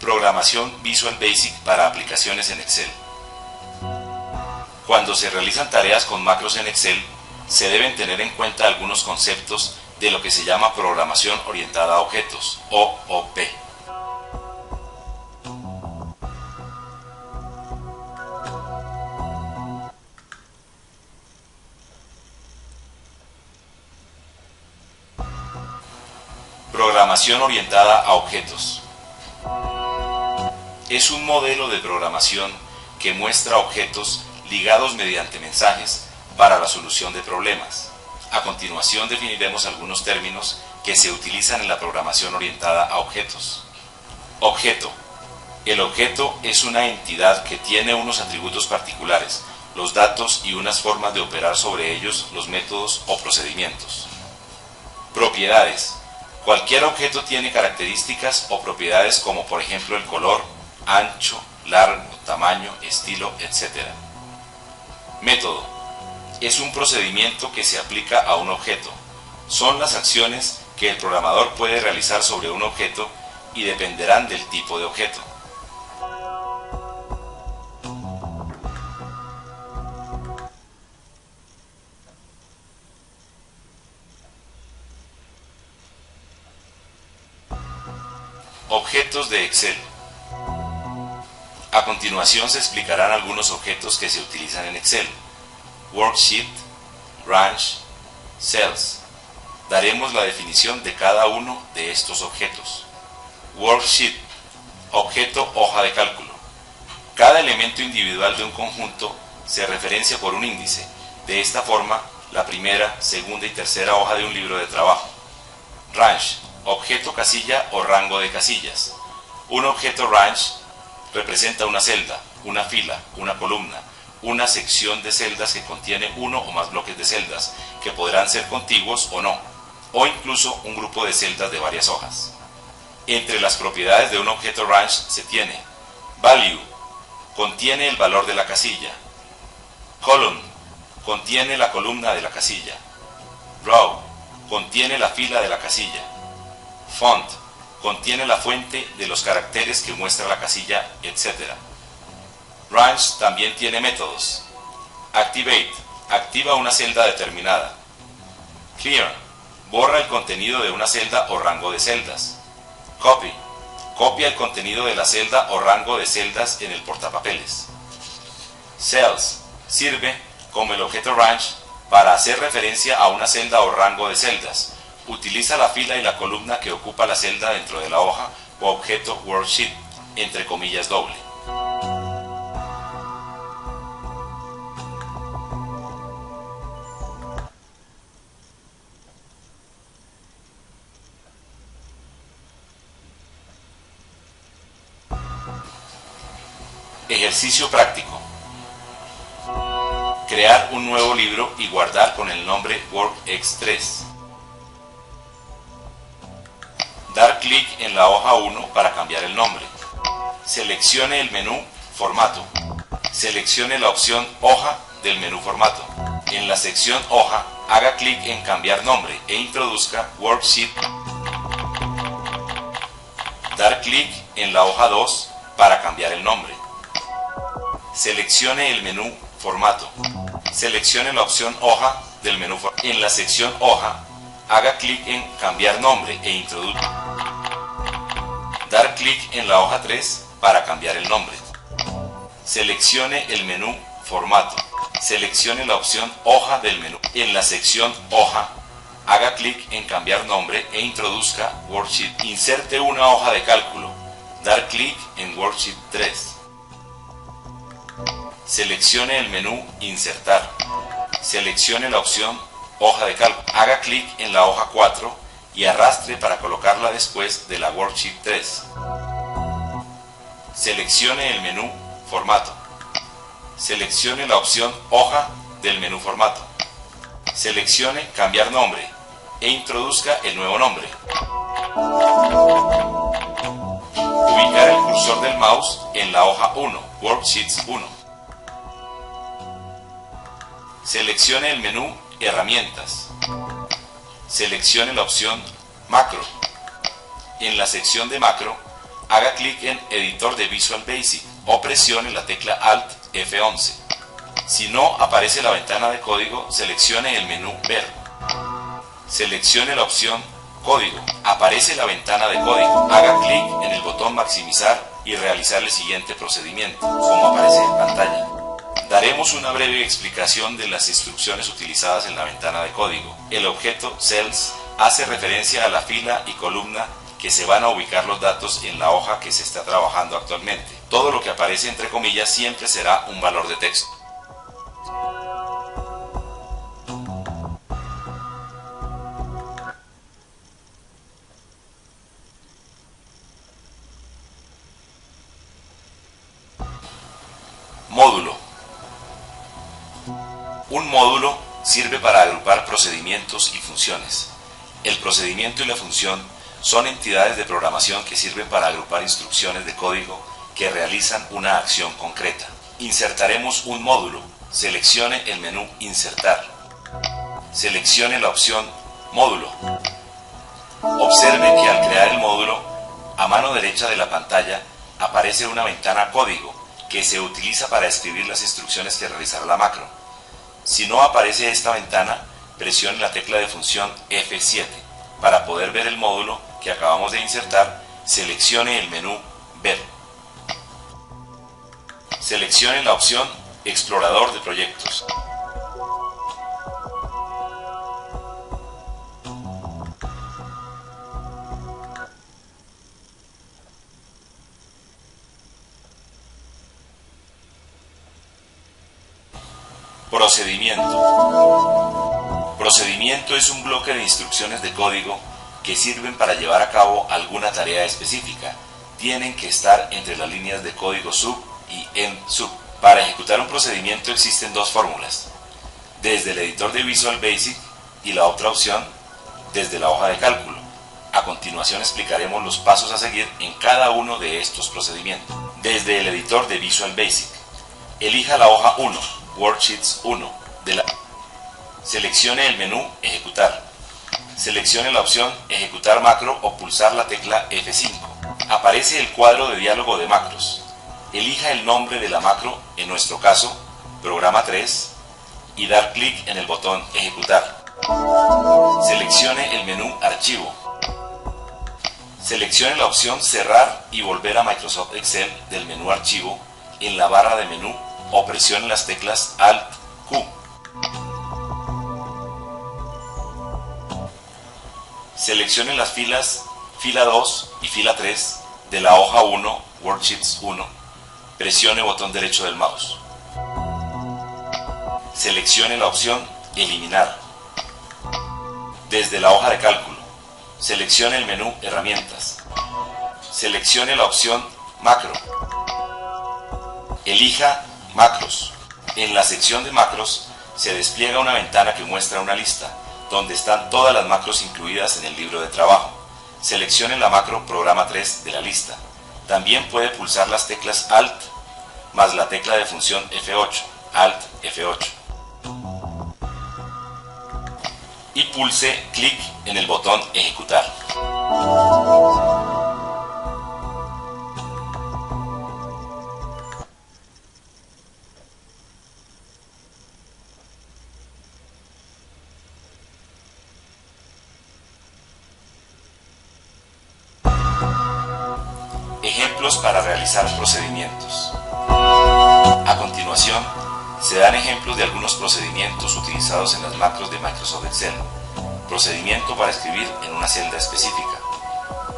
Programación Visual Basic para aplicaciones en Excel. Cuando se realizan tareas con macros en Excel, se deben tener en cuenta algunos conceptos de lo que se llama programación orientada a objetos, o OOP. Programación orientada a objetos. Es un modelo de programación que muestra objetos ligados mediante mensajes para la solución de problemas. A continuación definiremos algunos términos que se utilizan en la programación orientada a objetos. Objeto. El objeto es una entidad que tiene unos atributos particulares, los datos y unas formas de operar sobre ellos los métodos o procedimientos. Propiedades. Cualquier objeto tiene características o propiedades como por ejemplo el color, ancho, largo, tamaño, estilo, etc. Método. Es un procedimiento que se aplica a un objeto. Son las acciones que el programador puede realizar sobre un objeto y dependerán del tipo de objeto. Objetos de Excel. A continuación se explicarán algunos objetos que se utilizan en Excel: Worksheet, Range, Cells. Daremos la definición de cada uno de estos objetos. Worksheet, objeto hoja de cálculo. Cada elemento individual de un conjunto se referencia por un índice. De esta forma, la primera, segunda y tercera hoja de un libro de trabajo. Range, objeto casilla o rango de casillas. Un objeto range representa una celda, una fila, una columna, una sección de celdas que contiene uno o más bloques de celdas, que podrán ser contiguos o no, o incluso un grupo de celdas de varias hojas. Entre las propiedades de un objeto range se tiene: value, contiene el valor de la casilla; column, contiene la columna de la casilla; row, contiene la fila de la casilla; font, contiene la fuente de los caracteres que muestra la casilla, etc. Range también tiene métodos. Activate, activa una celda determinada. Clear, borra el contenido de una celda o rango de celdas. Copy, copia el contenido de la celda o rango de celdas en el portapapeles. Cells, sirve como el objeto range para hacer referencia a una celda o rango de celdas. Utiliza la fila y la columna que ocupa la celda dentro de la hoja o objeto worksheet, entre comillas doble. Ejercicio práctico. Crear un nuevo libro y guardar con el nombre WorkX3. Dar clic en la hoja 1 para cambiar el nombre. Seleccione el menú Formato. Seleccione la opción Hoja del menú Formato. En la sección Hoja, haga clic en Cambiar nombre e introduzca Worksheet. Dar clic en la hoja 2 para cambiar el nombre. Seleccione el menú Formato. Seleccione la opción Hoja del menú Formato. En la sección Hoja, haga clic en Cambiar nombre e introduzca. Dar clic en la hoja 3 para cambiar el nombre. Seleccione el menú Formato. Seleccione la opción Hoja del menú. En la sección Hoja, haga clic en Cambiar nombre e introduzca Worksheet. Inserte una hoja de cálculo. Dar clic en Worksheet 3. Seleccione el menú Insertar. Seleccione la opción Hoja de cálculo. Haga clic en la hoja 4 y arrastre para colocarla después de la Worksheet 3. Seleccione el menú Formato. Seleccione la opción Hoja del menú Formato. Seleccione Cambiar nombre e introduzca el nuevo nombre. Ubicar el cursor del mouse en la hoja 1, Worksheets 1. Seleccione el menú Herramientas. Seleccione la opción Macro. En la sección de Macro, haga clic en Editor de Visual Basic o presione la tecla Alt F11. Si no aparece la ventana de código, seleccione el menú Ver. Seleccione la opción Código. Aparece la ventana de código. Haga clic en el botón Maximizar y realizar el siguiente procedimiento, como aparece en pantalla. Daremos una breve explicación de las instrucciones utilizadas en la ventana de código. El objeto Cells hace referencia a la fila y columna que se van a ubicar los datos en la hoja que se está trabajando actualmente. Todo lo que aparece entre comillas siempre será un valor de texto. Módulo. Un módulo sirve para agrupar procedimientos y funciones. El procedimiento y la función son entidades de programación que sirven para agrupar instrucciones de código que realizan una acción concreta. Insertaremos un módulo. Seleccione el menú Insertar. Seleccione la opción Módulo. Observe que al crear el módulo, a mano derecha de la pantalla aparece una ventana Código que se utiliza para escribir las instrucciones que realizará la macro. Si no aparece esta ventana, presione la tecla de función F7. Para poder ver el módulo que acabamos de insertar, seleccione el menú Ver. Seleccione la opción Explorador de proyectos. Procedimiento. Procedimiento es un bloque de instrucciones de código que sirven para llevar a cabo alguna tarea específica. Tienen que estar entre las líneas de código sub y end sub. Para ejecutar un procedimiento existen dos fórmulas: desde el editor de Visual Basic y la otra opción desde la hoja de cálculo. A continuación explicaremos los pasos a seguir en cada uno de estos procedimientos. Desde el editor de Visual Basic, elija la hoja 1, Worksheets 1, seleccione el menú Ejecutar. Seleccione la opción Ejecutar macro o pulsar la tecla F5. Aparece el cuadro de diálogo de macros. Elija el nombre de la macro, en nuestro caso, Programa 3, y dar clic en el botón Ejecutar. Seleccione el menú Archivo. Seleccione la opción Cerrar y volver a Microsoft Excel del menú Archivo en la barra de menú o presione las teclas Alt Q. Seleccione las filas fila 2 y fila 3 de la hoja 1, Worksheets 1. Presione botón derecho del mouse. Seleccione la opción Eliminar. Desde la hoja de cálculo, seleccione el menú Herramientas. Seleccione la opción Macro. Elija Macros. En la sección de macros se despliega una ventana que muestra una lista donde están todas las macros incluidas en el libro de trabajo. Seleccione la macro Programa 3 de la lista. También puede pulsar las teclas Alt más la tecla de función F8, Alt F8. Y pulse clic en el botón Ejecutar. Ejemplos para realizar procedimientos. A continuación, se dan ejemplos de algunos procedimientos utilizados en las macros de Microsoft Excel. Procedimiento para escribir en una celda específica.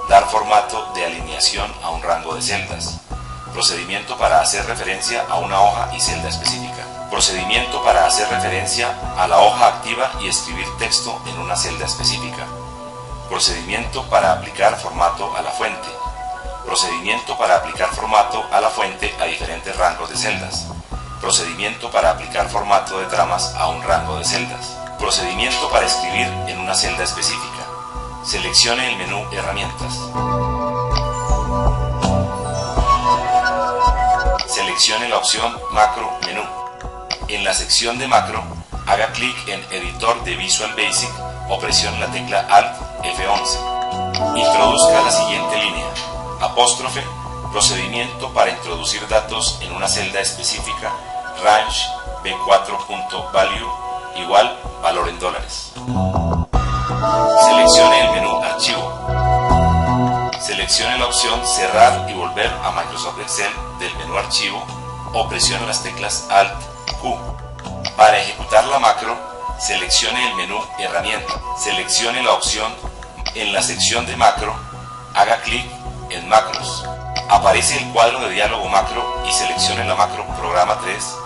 Dar formato de alineación a un rango de celdas. Procedimiento para hacer referencia a una hoja y celda específica. Procedimiento para hacer referencia a la hoja activa y escribir texto en una celda específica. Procedimiento para aplicar formato a la fuente. Procedimiento para aplicar formato a la fuente a diferentes rangos de celdas. Procedimiento para aplicar formato de tramas a un rango de celdas. Procedimiento para escribir en una celda específica. Seleccione el menú Herramientas. Seleccione la opción Macro Menú. En la sección de macro, haga clic en Editor de Visual Basic o presione la tecla Alt F11. Introduzca la siguiente línea: apóstrofe Procedimiento para introducir datos en una celda específica. Range B4.value igual valor en dólares. Seleccione el menú Archivo. Seleccione la opción Cerrar y volver a Microsoft Excel del menú Archivo o presione las teclas Alt Q. Para ejecutar la macro, seleccione el menú Herramienta. Seleccione la opción. En la sección de macro, haga clic en Macros. Aparece el cuadro de diálogo macro y seleccione la macro Programa 3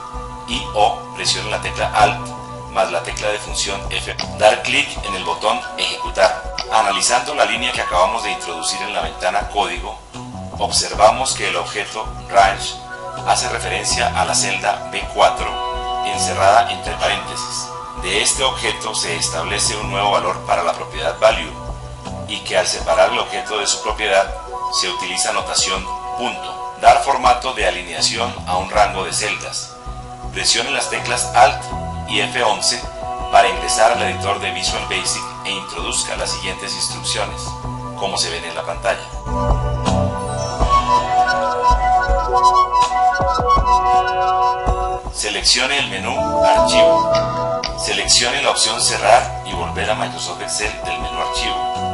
y o presione la tecla Alt más la tecla de función F. Dar clic en el botón Ejecutar. Analizando la línea que acabamos de introducir en la ventana Código, observamos que el objeto Range hace referencia a la celda B4 encerrada entre paréntesis. De este objeto se establece un nuevo valor para la propiedad Value y que al separar el objeto de su propiedad se utiliza notación punto. Dar formato de alineación a un rango de celdas. Presione las teclas Alt y F11 para ingresar al editor de Visual Basic e introduzca las siguientes instrucciones, como se ven en la pantalla. Seleccione el menú Archivo. Seleccione la opción Cerrar y volver a Microsoft Excel del menú Archivo.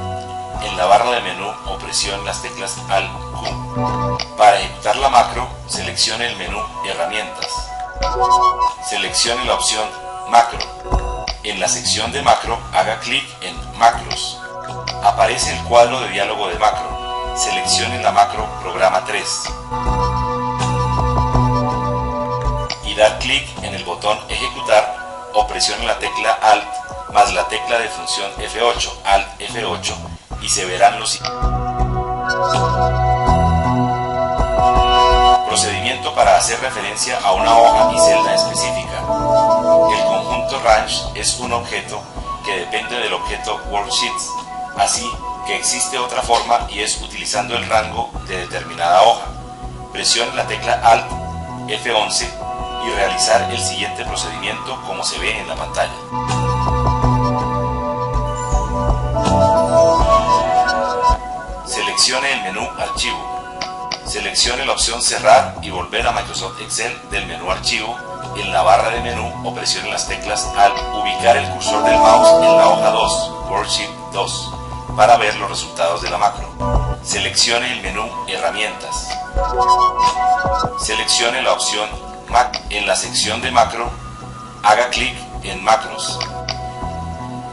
En la barra de menú o presione las teclas Alt Q. Para ejecutar la macro, seleccione el menú Herramientas. Seleccione la opción Macro. En la sección de macro, haga clic en Macros. Aparece el cuadro de diálogo de macro. Seleccione la macro Programa 3. Y dar clic en el botón Ejecutar o presione la tecla Alt más la tecla de función F8, Alt F8, y se verán los procedimiento para hacer referencia a una hoja y celda específica. El conjunto Range es un objeto que depende del objeto Worksheets, así que existe otra forma y es utilizando el rango de determinada hoja. Presione la tecla Alt F11 y realizar el siguiente procedimiento como se ve en la pantalla. Seleccione el menú Archivo. Seleccione la opción Cerrar y volver a Microsoft Excel del menú Archivo en la barra de menú o presione las teclas Alt. Ubicar el cursor del mouse en la hoja 2, Worksheet 2, para ver los resultados de la macro. Seleccione el menú Herramientas. Seleccione la opción Mac. En la sección de macro, haga clic en Macros.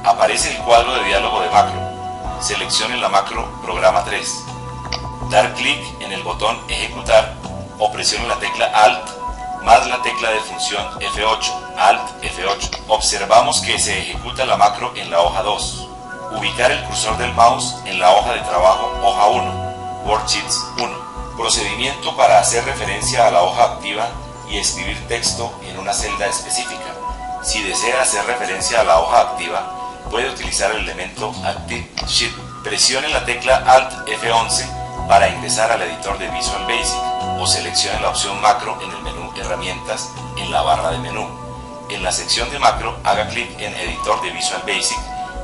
Aparece el cuadro de diálogo de macro. Seleccione la macro Programa 3. Dar clic en el botón Ejecutar o presione la tecla Alt más la tecla de función F8, Alt F8. Observamos que se ejecuta la macro en la hoja 2. Ubicar el cursor del mouse en la hoja de trabajo hoja 1, Worksheets 1. Procedimiento para hacer referencia a la hoja activa y escribir texto en una celda específica. Si desea hacer referencia a la hoja activa, puede utilizar el elemento Active Sheet. Presione la tecla Alt F11 para ingresar al editor de Visual Basic o seleccione la opción Macro en el menú Herramientas en la barra de menú. En la sección de macro, haga clic en Editor de Visual Basic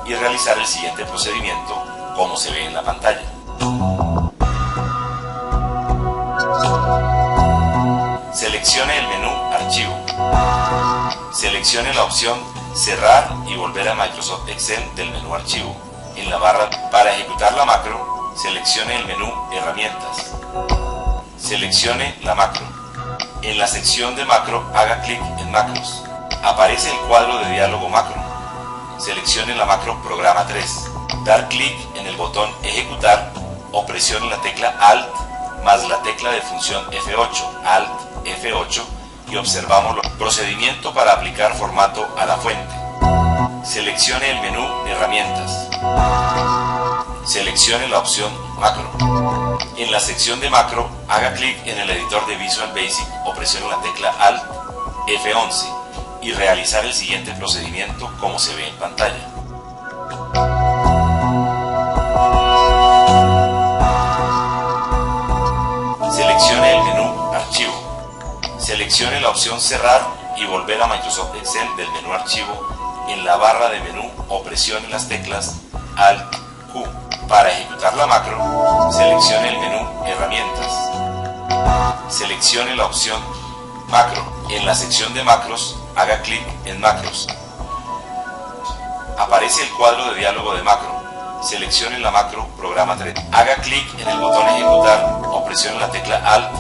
y realizar el siguiente procedimiento como se ve en la pantalla. Seleccione el menú Archivo. Seleccione la opción Cerrar y volver a Microsoft Excel del menú Archivo. En la barra para ejecutar la macro, seleccione el menú Herramientas. Seleccione la macro. En la sección de macro, haga clic en Macros. Aparece el cuadro de diálogo macro. Seleccione la macro Programa 3. Dar clic en el botón Ejecutar o presione la tecla Alt más la tecla de función F8, Alt F8, y observamos el procedimiento para aplicar formato a la fuente. Seleccione el menú Herramientas. Seleccione la opción Macro. En la sección de macro, haga clic en el editor de Visual Basic o presione la tecla Alt F11 y realizar el siguiente procedimiento como se ve en pantalla. Seleccione el menú Archivo. Seleccione la opción Cerrar y volver a Microsoft Excel del menú Archivo en la barra de menú o presione las teclas Alt Q. Para ejecutar la macro, seleccione el menú Herramientas. seleccione la opción Macro. En la sección de macros, haga clic en Macros. Aparece el cuadro de diálogo de macro. Seleccione la macro Programa 3. Haga clic en el botón Ejecutar o presione la tecla Alt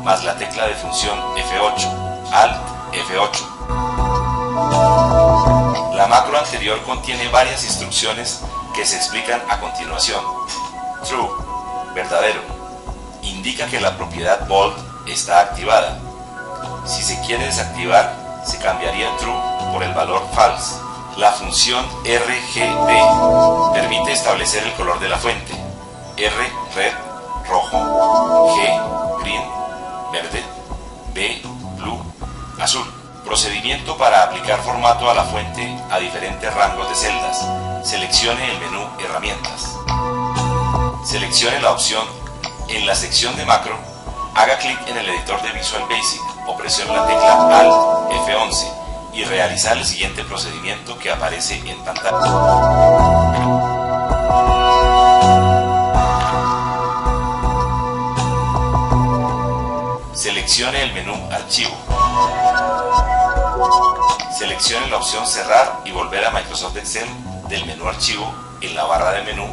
más la tecla de función F8. Alt F8. La macro anterior contiene varias instrucciones que se explican a continuación. True, verdadero, indica que la propiedad bold está activada. Si se quiere desactivar, se cambiaría true por el valor false. La función RGB permite establecer el color de la fuente. R, red, rojo. G, green, verde. B, blue, azul. Procedimiento para aplicar formato a la fuente a diferentes rangos de celdas. Seleccione el menú Herramientas. Seleccione la opción en la sección de macro. Haga clic en el editor de Visual Basic o presione la tecla Alt F11 y realizar el siguiente procedimiento que aparece en pantalla. Seleccione el menú Archivo. Seleccione la opción Cerrar y volver a Microsoft Excel del menú Archivo en la barra de menú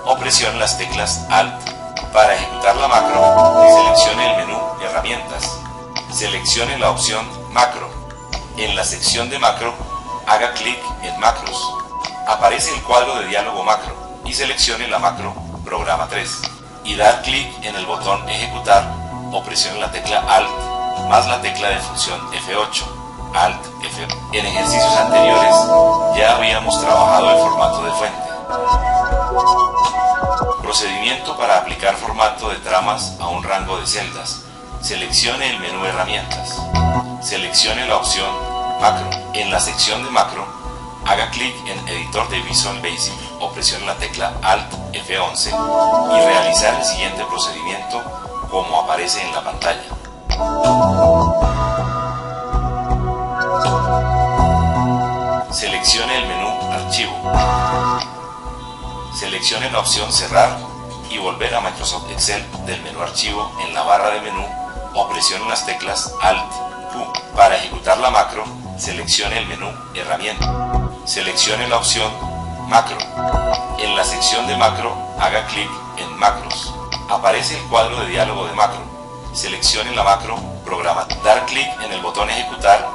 o presione las teclas Alt. Para ejecutar la macro, seleccione el menú Herramientas. Seleccione la opción Macro. En la sección de macro, haga clic en Macros. Aparece el cuadro de diálogo macro y seleccione la macro Programa 3 y dar clic en el botón Ejecutar o presione la tecla Alt más la tecla de función F8. Alt F. En ejercicios anteriores ya habíamos trabajado el formato de fuente. Procedimiento para aplicar formato de tramas a un rango de celdas. Seleccione el menú Herramientas. Seleccione la opción Macro. En la sección de Macro, haga clic en Editor de Visual Basic o presione la tecla Alt F11 y realizar el siguiente procedimiento como aparece en la pantalla. Seleccione el menú Archivo. Seleccione la opción Cerrar y volver a Microsoft Excel del menú Archivo en la barra de menú o presione las teclas Alt Q. Para ejecutar la macro, seleccione el menú Herramientas. Seleccione la opción Macro. En la sección de macro, haga clic en Macros. Aparece el cuadro de diálogo de macro. Seleccione la macro Programa. Dar clic en el botón Ejecutar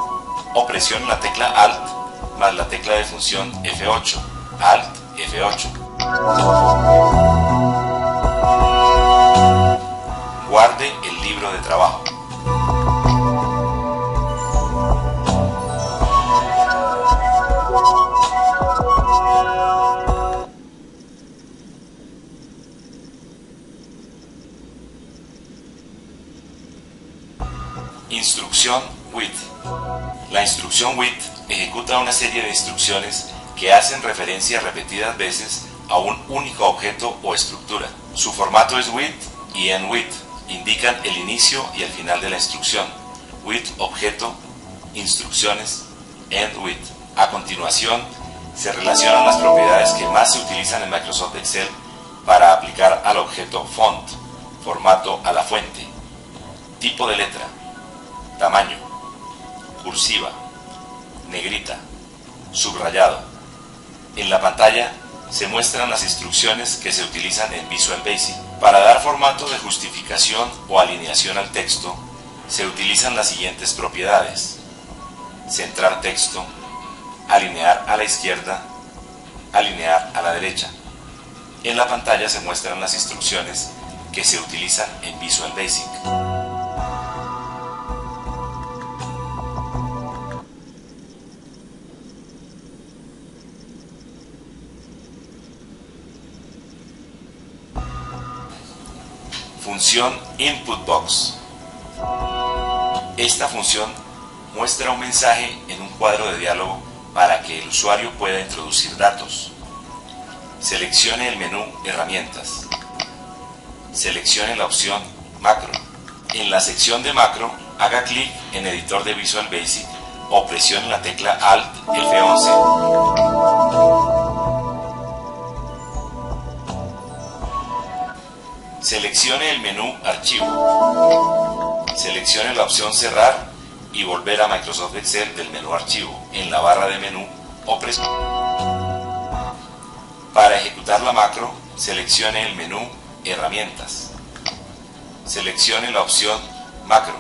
o presione la tecla Alt más la tecla de función F8. Alt F8. Guarde el libro de trabajo. Instrucción WIT. La instrucción WIT ejecuta una serie de instrucciones que hacen referencia repetidas veces a un único objeto o estructura. Su formato es WIT y EndWIT. Indican el inicio y el final de la instrucción. WIT objeto, instrucciones, EndWIT. A continuación, se relacionan las propiedades que más se utilizan en Microsoft Excel para aplicar al objeto font, formato a la fuente, tipo de letra, tamaño, cursiva, negrita, subrayado. En la pantalla se muestran las instrucciones que se utilizan en Visual Basic. Para dar formato de justificación o alineación al texto, se utilizan las siguientes propiedades: centrar texto, alinear a la izquierda, alinear a la derecha. En la pantalla se muestran las instrucciones que se utilizan en Visual Basic. Función Input Box. Esta función muestra un mensaje en un cuadro de diálogo para que el usuario pueda introducir datos. Seleccione el menú Herramientas. Seleccione la opción Macro. En la sección de Macro, haga clic en Editor de Visual Basic o presione la tecla Alt F11. Seleccione el menú Archivo. Seleccione la opción Cerrar y volver a Microsoft Excel del menú Archivo en la barra de menú o presione. Para ejecutar la macro, seleccione el menú Herramientas. Seleccione la opción Macro.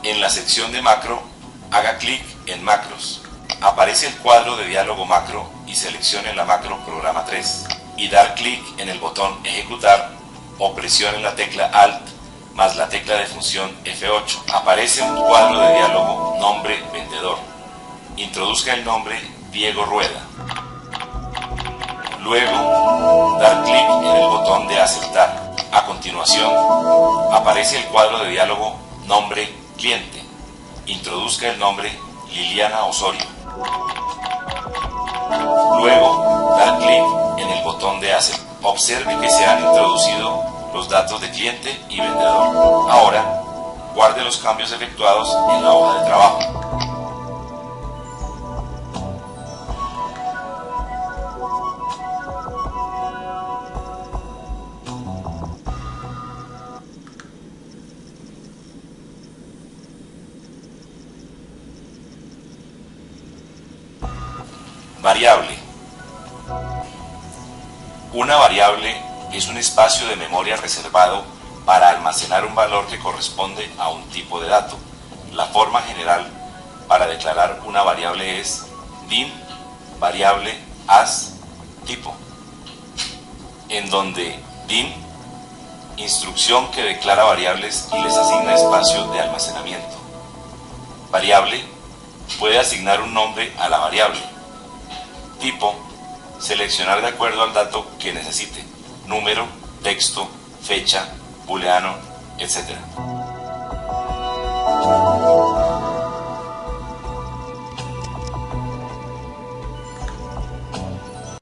En la sección de macro, haga clic en Macros. Aparece el cuadro de diálogo macro y seleccione la macro Programa 3 y dar clic en el botón Ejecutar o presione la tecla Alt más la tecla de función F8. Aparece un cuadro de diálogo Nombre Vendedor. Introduzca el nombre Diego Rueda. Luego, dar clic en el botón de Aceptar. A continuación, aparece el cuadro de diálogo Nombre Cliente. Introduzca el nombre Liliana Osorio. Luego, dar clic en el botón de Aceptar. Observe que se han introducido los datos de cliente y vendedor. Ahora, guarde los cambios efectuados en la hoja de trabajo. Variable. Una variable es un espacio de memoria reservado para almacenar un valor que corresponde a un tipo de dato. La forma general para declarar una variable es dim variable as tipo, en donde dim, instrucción que declara variables y les asigna espacio de almacenamiento. Variable puede asignar un nombre a la variable. Tipo, seleccionar de acuerdo al dato que necesite, número, texto, fecha, booleano, etc.